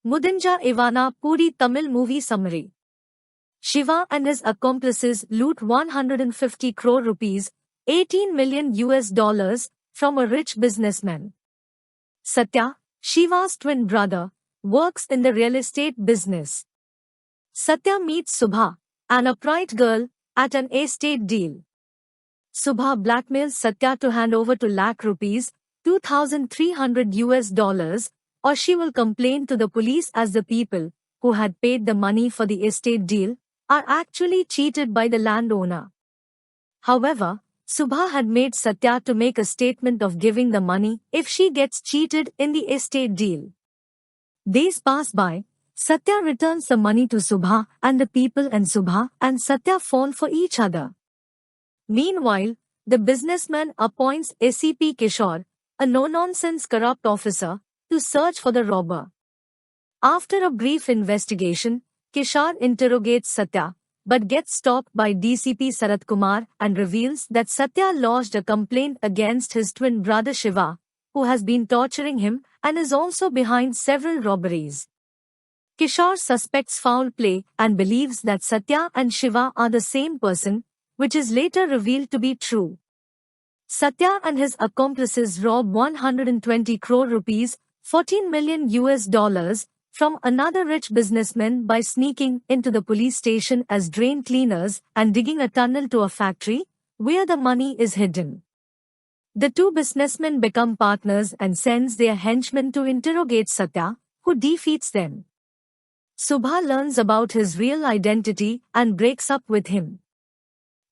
Mudinja Ivana Puri Tamil movie summary. Shiva and his accomplices loot 150 crore rupees, 18 million US dollars from a rich businessman. Satya, Shiva's twin brother, works in the real estate business. Satya meets Subha, an upright girl, at an estate deal. Subha blackmails Satya to hand over 2 lakh rupees, 2,300 US dollars, or she will complain to the police as the people, who had paid the money for the estate deal, are actually cheated by the landowner. However, Subha had made Satya to make a statement of giving the money if she gets cheated in the estate deal. Days pass by, Satya returns the money to Subha and the people, and Subha and Satya fall for each other. Meanwhile, the businessman appoints SCP Kishore, a no-nonsense corrupt officer, to search for the robber. After a brief investigation, Kishore interrogates Satya, but gets stopped by DCP Sarat Kumar and reveals that Satya lodged a complaint against his twin brother Shiva, who has been torturing him and is also behind several robberies. Kishore suspects foul play and believes that Satya and Shiva are the same person, which is later revealed to be true. Satya and his accomplices rob 120 crore rupees, 14 million US dollars, from another rich businessman by sneaking into the police station as drain cleaners and digging a tunnel to a factory, where the money is hidden. The two businessmen become partners and sends their henchmen to interrogate Satya, who defeats them. Subha learns about his real identity and breaks up with him.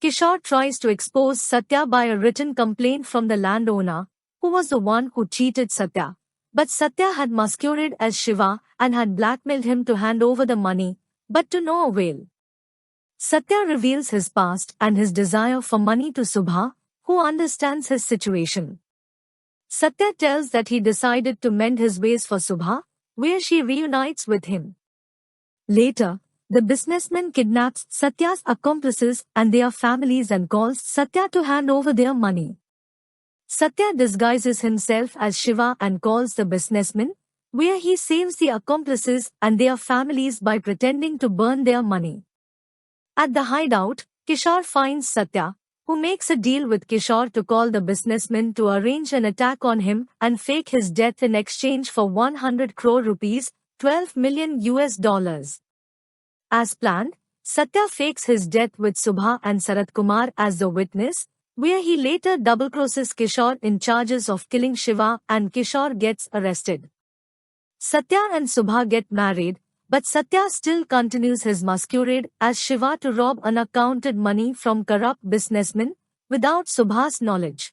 Kishore tries to expose Satya by a written complaint from the landowner, who was the one who cheated Satya. But Satya had masqueraded as Shiva and had blackmailed him to hand over the money, but to no avail. Satya reveals his past and his desire for money to Subha, who understands his situation. Satya tells that he decided to mend his ways for Subha, where she reunites with him. Later, the businessman kidnaps Satya's accomplices and their families and calls Satya to hand over their money. Satya disguises himself as Shiva and calls the businessman, where he saves the accomplices and their families by pretending to burn their money. At the hideout, Kishore finds Satya, who makes a deal with Kishore to call the businessman to arrange an attack on him and fake his death in exchange for 100 crore rupees, 12 million US dollars. As planned, Satya fakes his death with Subha and Sarat Kumar as the witness, where he later double-crosses Kishore in charges of killing Shiva and Kishore gets arrested. Satya and Subha get married, but Satya still continues his masquerade as Shiva to rob unaccounted money from corrupt businessmen, without Subha's knowledge.